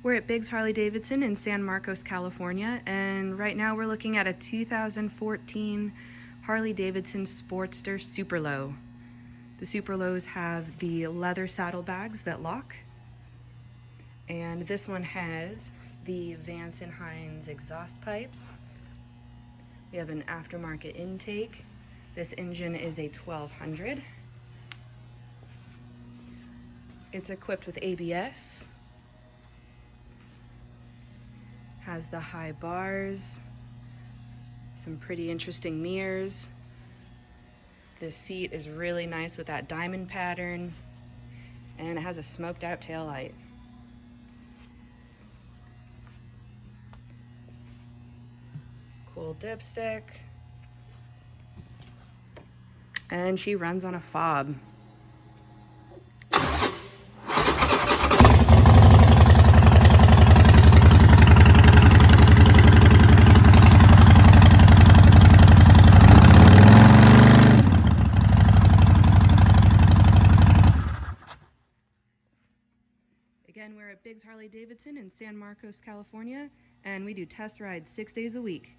We're at Biggs Harley Davidson in San Marcos, California, and right now we're looking at a 2014 Harley Davidson Sportster Superlow. The Superlows have the leather saddlebags that lock, and this one has the Vance & Hines exhaust pipes. We have an aftermarket intake. This engine is a 1200. It's equipped with ABS. Has the high bars, some pretty interesting mirrors. The seat is really nice with that diamond pattern, and it has a smoked out tail light. Cool dipstick. And she runs on a fob. Again, we're at Biggs Harley Davidson in San Marcos, California, and we do test rides 6 days a week.